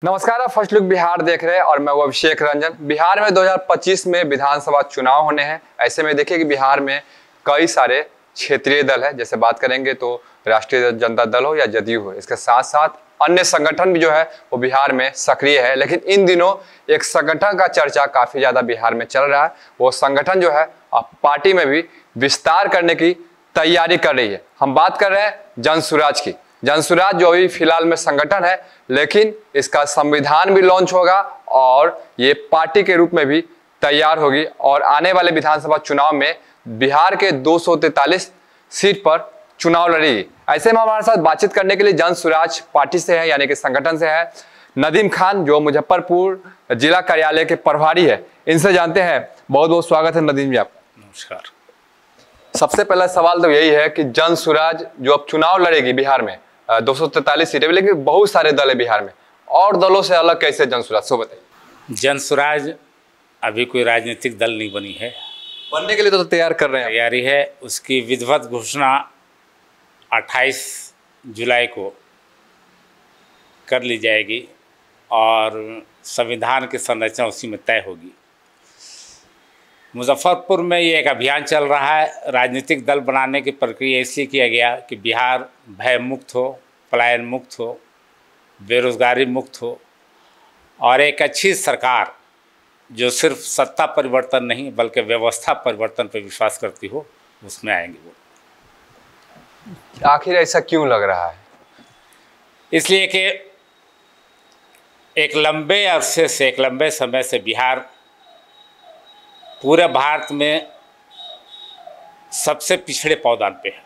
नमस्कार, आप first look Bihar देख रहे हैं और मैं वो अभिषेक रंजन। बिहार में 2025 में विधानसभा चुनाव होने हैं। ऐसे में देखिए कि बिहार में कई सारे क्षेत्रीय दल है। जैसे बात करेंगे तो राष्ट्रीय जनता दल हो या जदयू हो, इसके साथ साथ अन्य संगठन भी जो है वो बिहार में सक्रिय है। लेकिन इन दिनों एक संगठन का चर्चा काफी ज्यादा बिहार में चल रहा है। वो संगठन जो है अब पार्टी में भी विस्तार करने की तैयारी कर रही है। हम बात कर रहे हैं जनसुराज की। जनसुराज जो अभी फिलहाल में संगठन है, लेकिन इसका संविधान भी लॉन्च होगा और ये पार्टी के रूप में भी तैयार होगी और आने वाले विधानसभा चुनाव में बिहार के 243 सीट पर चुनाव लड़ेगी। ऐसे में हमारे साथ बातचीत करने के लिए जनसुराज पार्टी से है, यानी कि संगठन से है नदीम खान, जो मुजफ्फरपुर जिला कार्यालय के प्रभारी है। इनसे जानते हैं। बहुत बहुत स्वागत है नदीम जी आपका। नमस्कार। सबसे पहला सवाल तो यही है कि जनसुराज जो अब चुनाव लड़ेगी बिहार में 243 सीटें, लेकिन बहुत सारे दल है बिहार में, और दलों से अलग कैसे जनसुराज, सो बताइए। जनसुराज अभी कोई राजनीतिक दल नहीं बनी है, बनने के लिए तो तैयार कर रहे हैं। तैयारी है। उसकी विधिवत घोषणा 28 जुलाई को कर ली जाएगी और संविधान की संरचना उसी में तय होगी। मुजफ्फरपुर में ये एक अभियान चल रहा है। राजनीतिक दल बनाने की प्रक्रिया इसलिए किया गया कि बिहार भय मुक्त हो, पलायन मुक्त हो, बेरोजगारी मुक्त हो और एक अच्छी सरकार जो सिर्फ सत्ता परिवर्तन नहीं बल्कि व्यवस्था परिवर्तन पर विश्वास करती हो, उसमें आएंगे वो। आखिर ऐसा क्यों लग रहा है? इसलिए कि एक लंबे अरसे से, एक लंबे समय से बिहार पूरे भारत में सबसे पिछड़े पावदान पे है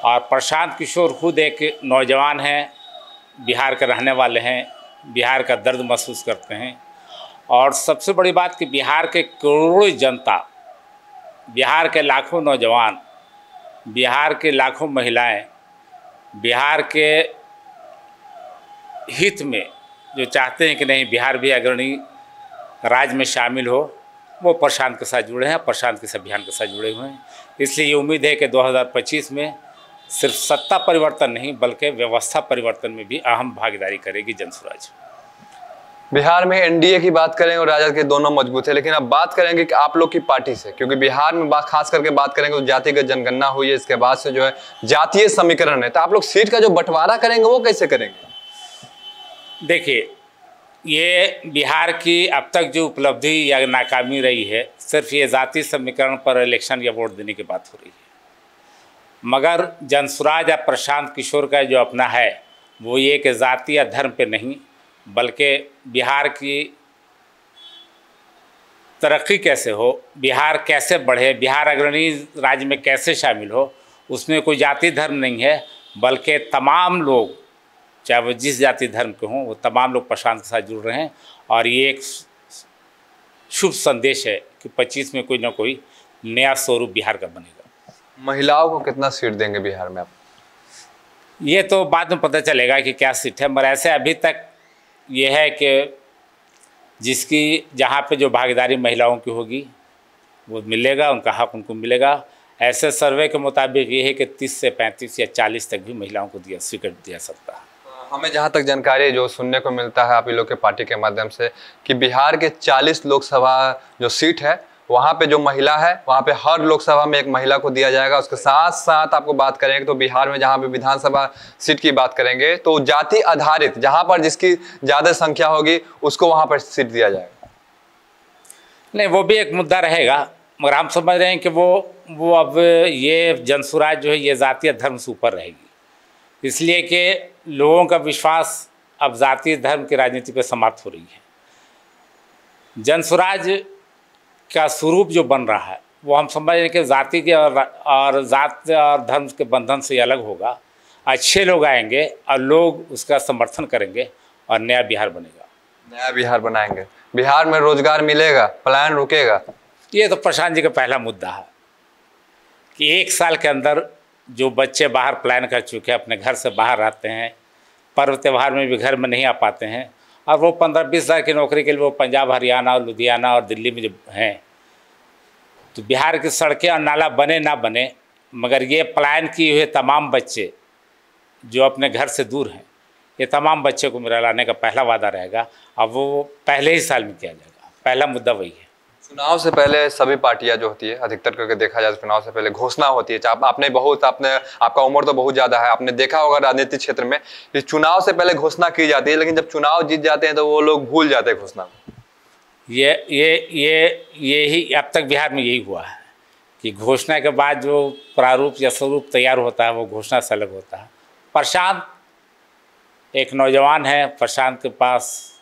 और प्रशांत किशोर खुद एक नौजवान हैं, बिहार के रहने वाले हैं, बिहार का दर्द महसूस करते हैं। और सबसे बड़ी बात कि बिहार के करोड़ों जनता, बिहार के लाखों नौजवान, बिहार के लाखों महिलाएं, बिहार के हित में जो चाहते हैं कि नहीं बिहार भी अग्रणी राज्य में शामिल हो, वो प्रशांत के साथ जुड़े हैं, प्रशांत के अभियान के साथ जुड़े हुए हैं। इसलिए ये उम्मीद है कि 2025 में सिर्फ सत्ता परिवर्तन नहीं बल्कि व्यवस्था परिवर्तन में भी अहम भागीदारी करेगी जनसुराज। बिहार में एनडीए की बात करें और राजद के दोनों मजबूत है, लेकिन अब बात करेंगे कि आप लोग की पार्टी से, क्योंकि बिहार में खास करके बात करेंगे तो जातिगत जनगणना हुई है, इसके बाद से जो है जातीय समीकरण है, तो आप लोग सीट का जो बंटवारा करेंगे वो कैसे करेंगे? देखिए, ये बिहार की अब तक जो उपलब्धि या नाकामी रही है, सिर्फ ये जाति समीकरण पर इलेक्शन या वोट देने की बात हो रही है। मगर जनसुराज या प्रशांत किशोर का जो अपना है वो ये कि जाति या धर्म पे नहीं बल्कि बिहार की तरक्की कैसे हो, बिहार कैसे बढ़े, बिहार अग्रणी राज्य में कैसे शामिल हो, उसमें कोई जाति धर्म नहीं है बल्कि तमाम लोग, चाहे वो जिस जाति धर्म के हों, वो तमाम लोग प्रशांत के साथ जुड़ रहे हैं। और ये एक शुभ संदेश है कि 25 में कोई ना कोई नया स्वरूप बिहार का बनेगा। महिलाओं को कितना सीट देंगे बिहार में आप? ये तो बाद में पता चलेगा कि क्या सीट है, मगर ऐसे अभी तक ये है कि जिसकी जहाँ पे जो भागीदारी महिलाओं की होगी वो मिलेगा, उनका हक उनको मिलेगा। ऐसे सर्वे के मुताबिक ये है कि 30 से 35 या 40 तक भी महिलाओं को स्वीकृत दिया सकता है। हमें जहाँ तक जानकारी जो सुनने को मिलता है आप लोग के पार्टी के माध्यम से कि बिहार के 40 लोकसभा जो सीट है वहाँ पे जो महिला है वहाँ पे हर लोकसभा में एक महिला को दिया जाएगा। उसके साथ साथ आपको बात करेंगे तो बिहार में जहाँ पे विधानसभा सीट की बात करेंगे तो जाति आधारित, जहाँ पर जिसकी ज्यादा संख्या होगी उसको वहाँ पर सीट दिया जाएगा। नहीं, वो भी एक मुद्दा रहेगा, मगर हम समझ रहे हैं कि वो अब ये जनसुराज जो है ये जातीय धर्म से ऊपर रहेगी, इसलिए कि लोगों का विश्वास अब जातीय धर्म की राजनीति पर समाप्त हो रही है। जनसुराज का स्वरूप जो बन रहा है वो हम समझ रहे हैं कि जाति के और जात और धर्म के बंधन से अलग होगा। अच्छे लोग आएंगे और लोग उसका समर्थन करेंगे और नया बिहार बनेगा। नया बिहार बनाएंगे, बिहार में रोजगार मिलेगा, पलायन रुकेगा। ये तो प्रशांत जी का पहला मुद्दा है कि 1 साल के अंदर जो बच्चे बाहर पलायन कर चुके हैं, अपने घर से बाहर रहते हैं, पर्व त्यौहार में भी घर में नहीं आ पाते हैं, और वो 15-20 हज़ार की नौकरी के लिए वो पंजाब, हरियाणा और लुधियाना और दिल्ली में जो हैं, तो बिहार की सड़कें और नाला बने ना बने, मगर ये पलायन किए हुए तमाम बच्चे जो अपने घर से दूर हैं, ये तमाम बच्चे को मेरा लाने का पहला वादा रहेगा। अब वो पहले ही साल में किया जाएगा, पहला मुद्दा वही है। चुनाव से पहले सभी पार्टियां जो होती है, अधिकतर करके देखा जाए तो चुनाव से पहले घोषणा होती है। आपका उम्र तो बहुत ज्यादा है, आपने देखा होगा राजनीतिक क्षेत्र में कि चुनाव से पहले घोषणा की जाती है, लेकिन जब चुनाव जीत जाते हैं तो वो लोग भूल जाते हैं घोषणा। ये ही अब तक बिहार में यही हुआ है कि घोषणा के बाद जो प्रारूप या स्वरूप तैयार होता है वो घोषणा से अलग होता है। प्रशांत एक नौजवान है, प्रशांत के पास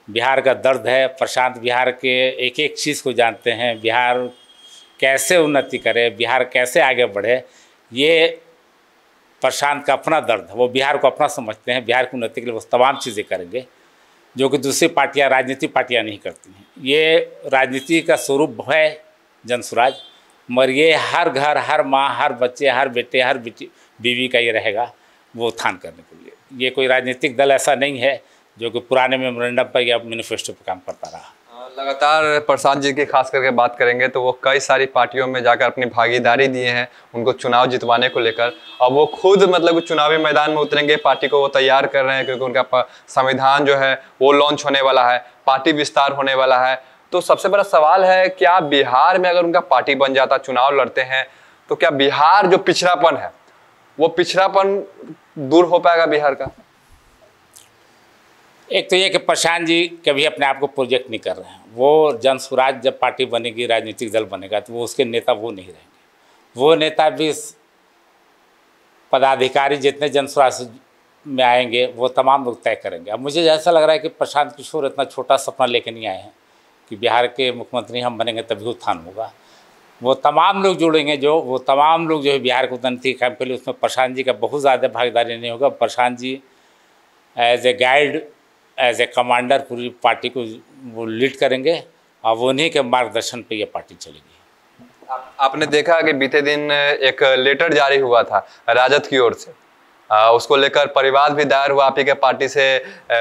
बिहार का दर्द है। प्रशांत बिहार के एक एक चीज़ को जानते हैं, बिहार कैसे उन्नति करे, बिहार कैसे आगे बढ़े, ये प्रशांत का अपना दर्द है। वो बिहार को अपना समझते हैं, बिहार की उन्नति के लिए वो तमाम चीज़ें करेंगे जो कि दूसरी पार्टियां, राजनीतिक पार्टियां नहीं करती हैं। ये राजनीति का स्वरूप है जनसुराज, मगर ये हर घर, हर माँ, हर बच्चे, हर बेटे, हर बेटी बीवी का ये रहेगा वो उत्थान करने के लिए। ये कोई राजनीतिक दल ऐसा नहीं है जो कि पुराने मेमोरेंडम पर या मैनिफेस्टो पर काम करता रहा। लगातार प्रशांत जी की खास करके बात करेंगे तो वो कई सारी पार्टियों में जाकर अपनी भागीदारी दिए हैं उनको चुनाव जितवाने को लेकर। अब वो खुद मतलब चुनावी मैदान में उतरेंगे, पार्टी को वो तैयार कर रहे हैं क्योंकि उनका संविधान जो है वो लॉन्च होने वाला है, पार्टी विस्तार होने वाला है। तो सबसे बड़ा सवाल है, क्या बिहार में अगर उनका पार्टी बन जाता, चुनाव लड़ते हैं, तो क्या बिहार जो पिछड़ापन है वो पिछड़ापन दूर हो पाएगा बिहार का? एक तो ये कि प्रशांत जी कभी अपने आप को प्रोजेक्ट नहीं कर रहे हैं। वो जनसुराज जब पार्टी बनेगी, राजनीतिक दल बनेगा, तो वो उसके नेता वो नहीं रहेंगे। वो नेता भी पदाधिकारी जितने जनसुराज में आएंगे वो तमाम लोग तय करेंगे। अब मुझे ऐसा लग रहा है कि प्रशांत किशोर इतना छोटा सपना लेके नहीं आए हैं कि बिहार के मुख्यमंत्री हम बनेंगे तभी उत्थान होगा। वो तमाम लोग जुड़ेंगे, वो तमाम लोग जो है बिहार को उन्नति काम के लिए, उसमें प्रशांत जी का बहुत ज़्यादा भागीदारी नहीं होगा। Prashant ji as a guide, as a commander पूरी पार्टी को वो लीड करेंगे और उन्हीं के मार्गदर्शन पे ये पार्टी चलेगी। आपने देखा कि बीते दिन एक लेटर जारी हुआ था राजद की ओर से, उसको लेकर परिवाद भी दायर हुआ। आप ही के पार्टी से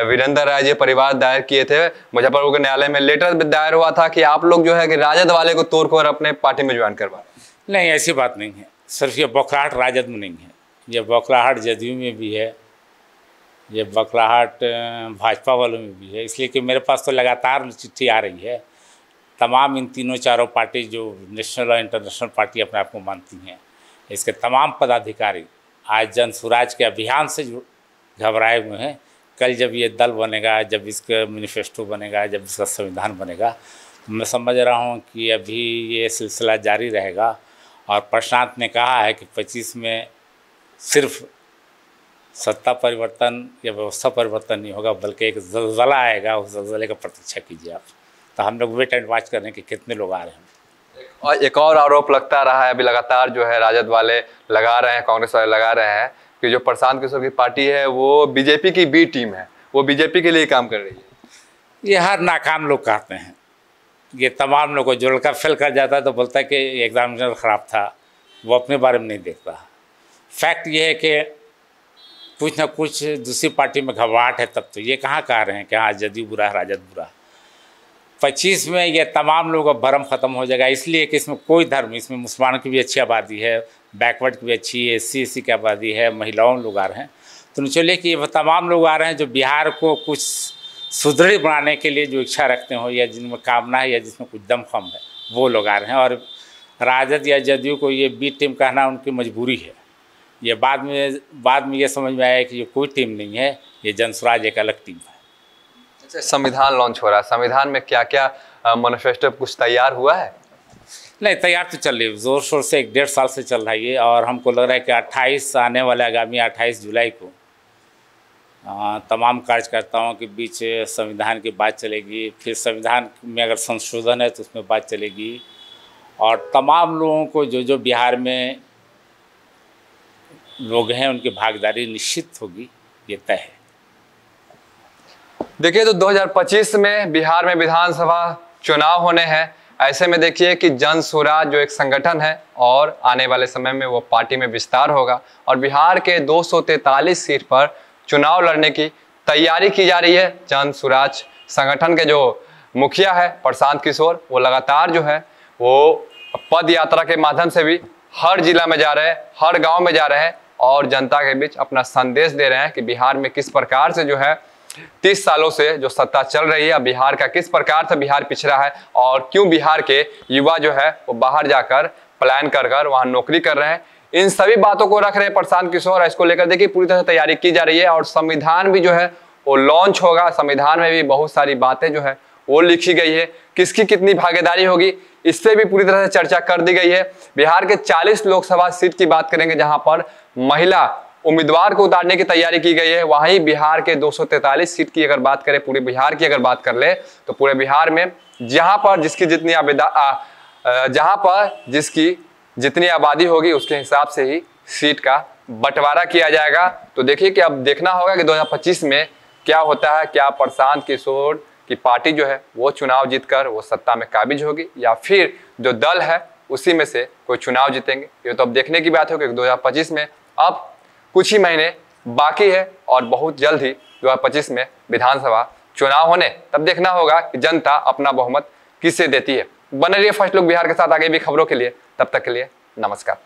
वीरेंद्र राय जी परिवाद दायर किए थे मुजफ्फरपुर के न्यायालय में। लेटर भी दायर हुआ था कि आप लोग जो है कि राजद वाले को तोड़कर अपने पार्टी में ज्वाइन करवा। नहीं, ऐसी बात नहीं है। सिर्फ ये बौखलाहट राजद में नहीं है, ये बौखलाहट जदयू में भी है, ये बौखलाहट भाजपा वालों में भी है। इसलिए कि मेरे पास तो लगातार चिट्ठी आ रही है। तमाम इन तीनों चारों पार्टी जो नेशनल और इंटरनेशनल पार्टी अपने आप को मानती हैं, इसके तमाम पदाधिकारी आज जनसुराज के अभियान से घबराए हुए हैं। कल जब ये दल बनेगा, जब इसका मैनिफेस्टो बनेगा, जब इसका संविधान बनेगा, तो मैं समझ रहा हूँ कि अभी ये सिलसिला जारी रहेगा। और प्रशांत ने कहा है कि 25 में सिर्फ सत्ता परिवर्तन या व्यवस्था परिवर्तन नहीं होगा, बल्कि एक ज़लज़ला आएगा। उस ज़लज़ले का प्रतीक्षा कीजिए आप। तो हम लोग वेट एंड वॉच कर रहे हैं कि कितने लोग आ रहे हैं। और एक और आरोप लगता रहा है, अभी लगातार जो है राजद वाले लगा रहे हैं, कांग्रेस वाले लगा रहे हैं कि जो प्रशांत किशोर की पार्टी है वो बीजेपी की बी टीम है, वो बीजेपी के लिए काम कर रही है। ये हर नाकाम लोग कहते हैं। ये तमाम लोगों को जो लड़का फेल कर जाता है तो बोलता है कि एग्जामिनर ख़राब था, वो अपने बारे में नहीं देखता। फैक्ट ये है कि कुछ ना कुछ दूसरी पार्टी में घबराहट है, तब तो ये कहाँ कह रहे हैं कि हाँ जदयू बुरा है, राजद बुरा। 25 में ये तमाम लोगों का भरम ख़त्म हो जाएगा। इसलिए कि इसमें कोई धर्म, इसमें मुसलमानों की भी अच्छी आबादी है, बैकवर्ड की भी अच्छी है, SC की आबादी है, महिलाओं लोग आ रहे हैं। तो चलिए कि ये तमाम लोग आ रहे हैं जो बिहार को कुछ सुदृढ़ बनाने के लिए जो इच्छा रखते हो, या जिनमें कामना है, या जिसमें कुछ दमखम है, वो लोग आ रहे हैं। और राजद या जदयू को ये बी टीम कहना उनकी मजबूरी है। ये बाद में ये समझ में आया कि ये कोई टीम नहीं है, ये जनसुराज एक अलग टीम है। संविधान लॉन्च हो रहा है, संविधान में क्या क्या मैनिफेस्टो कुछ तैयार हुआ है? नहीं, तैयार तो चल रही है, ज़ोर शोर से 1-1.5 साल से चल रहा है ये। और हमको लग रहा है कि 28 आने वाले आगामी 28 जुलाई को तमाम कार्यकर्ताओं के बीच संविधान की बात चलेगी। फिर संविधान में अगर संशोधन है तो उसमें बात चलेगी। और तमाम लोगों को जो बिहार में लोग हैं उनकी भागीदारी निश्चित होगी, ये तय है। देखिए, तो 2025 में बिहार में विधानसभा चुनाव होने हैं। ऐसे में देखिए कि जनसुराज जो एक संगठन है और आने वाले समय में वो पार्टी में विस्तार होगा और बिहार के 243 सीट पर चुनाव लड़ने की तैयारी की जा रही है। जनसुराज संगठन के जो मुखिया है प्रशांत किशोर, वो लगातार जो है वो पद यात्रा के माध्यम से भी हर जिला में जा रहे हैं, हर गांव में जा रहे हैं और जनता के बीच अपना संदेश दे रहे हैं कि बिहार में किस प्रकार से जो है 30 सालों से जो सत्ता चल रही है, बिहार का किस प्रकार से बिहार पिछड़ा है और क्यों बिहार के युवा जो है वो बाहर जाकर पलायन कर वहाँ नौकरी कर रहे हैं। इन सभी बातों को रख रहे हैं प्रशांत किशोर। इसको लेकर देखिए पूरी तरह से तैयारी की जा रही है और संविधान भी जो है वो लॉन्च होगा। संविधान में भी बहुत सारी बातें जो है वो लिखी गई है, किसकी कितनी भागीदारी होगी इस पे भी पूरी तरह से चर्चा कर दी गई है। बिहार के 40 लोकसभा सीट की बात करेंगे जहां पर महिला उम्मीदवार को उतारने की तैयारी की गई है। वहीं बिहार के 243 सीट की अगर बात करें, पूरे बिहार की अगर बात कर ले तो पूरे बिहार में जहां पर जिसकी जितनी आबादी होगी उसके हिसाब से ही सीट का बंटवारा किया जाएगा। तो देखिए कि अब देखना होगा कि 2025 में क्या होता है, क्या प्रशांत किशोर की पार्टी जो है वो चुनाव जीतकर वो सत्ता में काबिज होगी या फिर जो दल है उसी में से कोई चुनाव जीतेंगे। ये तो अब देखने की बात होगी। 2025 में अब कुछ ही महीने बाकी है और बहुत जल्द ही 2025 में विधानसभा चुनाव होने, तब देखना होगा कि जनता अपना बहुमत किसे देती है। बने रहिए फर्स्ट लुक बिहार के साथ आगे भी खबरों के लिए। तब तक के लिए नमस्कार।